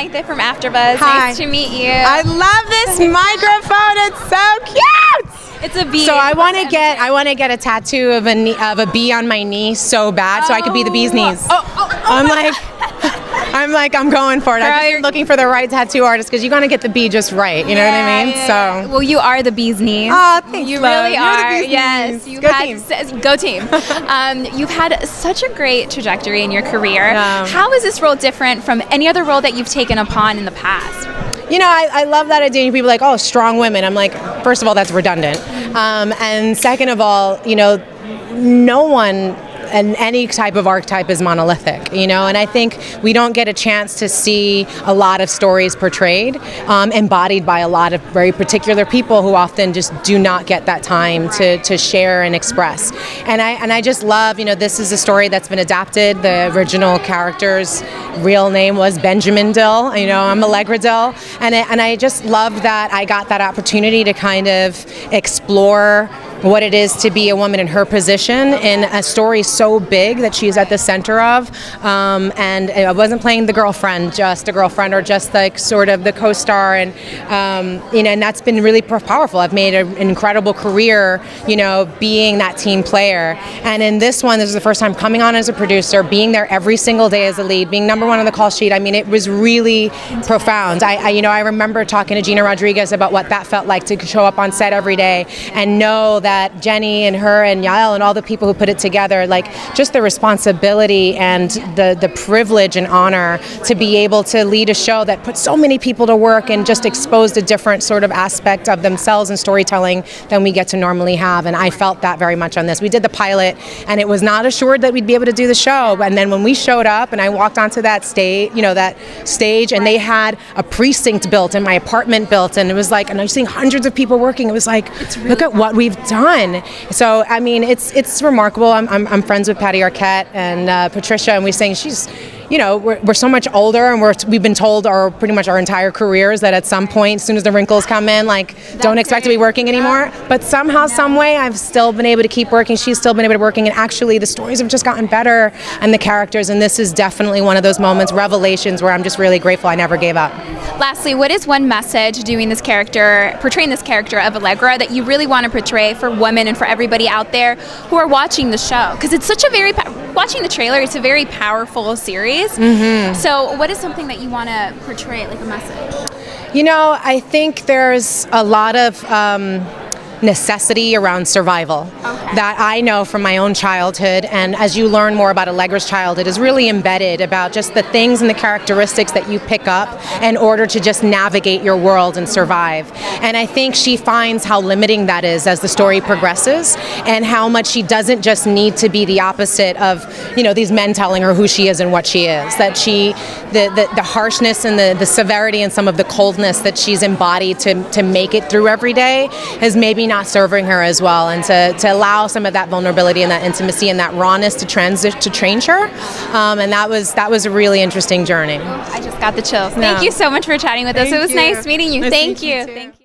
Mayte from AfterBuzz. Hi. Nice to meet you. I love this microphone. It's so cute. It's a bee. So I want to get a tattoo of a bee on my knee so bad, so I could be the bee's knees. I'm going for it. I'm just looking for the right tattoo artist because you got to get the bee just right. You know what I mean? So. Well, you are the bee's knees. Oh, thanks. You love. really You're are. the bee's Yes. knees. Go team. You've had such a great trajectory in your career. Yeah. How is this role different from any other role that you've taken upon in the past? You know, I love that idea. People are like, oh, strong women. I'm like, first of all, that's redundant. And second of all, you know, no one and any type of archetype is monolithic, you know, and I think we don't get a chance to see a lot of stories portrayed, embodied by a lot of very particular people who often just do not get that time to share and express. And I just love, you know, this is a story that's been adapted. The original character's real name was Benjamin Dill. You know, I'm Allegra Dill, and I just love that I got that opportunity to kind of explore what it is to be a woman in her position in a story so big that she's at the center of. And I wasn't playing the girlfriend, just a girlfriend, or just like sort of the co-star. And, you know, and that's been really powerful. I've made an incredible career, you know, being that team player. And in this one, this is the first time coming on as a producer, being there every single day as a lead, being #1 on the call sheet. I mean, it was really profound. You know, I remember talking to Gina Rodriguez about what that felt like to show up on set every day and know that Jenny and her and Yael and all the people who put it together, like just the responsibility and the privilege and honor to be able to lead a show that put so many people to work and just exposed a different sort of aspect of themselves and storytelling than we get to normally have. And I felt that very much on this. We did the pilot and it was not assured that we'd be able to do the show. And then when we showed up and I walked onto that stage, you know, that stage, and they had a precinct built and my apartment built, and it was like, and I was seeing hundreds of people working. It was like, look at what we've done. So I mean, it's remarkable. I'm friends with Patty Arquette and Patricia, and we're saying she's, you know, we're so much older, and we've been told pretty much our entire careers that at some point, as soon as the wrinkles come in, like don't expect to be working anymore. But somehow, some way, I've still been able to keep working. She's still been able to working, and actually, the stories have just gotten better, and the characters. And this is definitely one of those moments, revelations, where I'm just really grateful I never gave up. Lastly, what is one message portraying this character of Allegra that you really want to portray for women and for everybody out there who are watching the show? Because it's such a watching the trailer, it's a very powerful series. Mm-hmm. So what is something that you want to portray, like a message? You know, I think there's a lot of necessity around survival that I know from my own childhood, and as you learn more about Allegra's childhood, is really embedded about just the things and the characteristics that you pick up in order to just navigate your world and survive. And I think she finds how limiting that is as the story progresses, and how much she doesn't just need to be the opposite of, you know, these men telling her who she is and what she is. That the harshness and the severity and some of the coldness that she's embodied to make it through every day has maybe not serving her as well, and to allow some of that vulnerability and that intimacy and that rawness to change her, and that was a really interesting journey. I just got the chills. Thank you so much for chatting with us. It was nice meeting you. Thank you.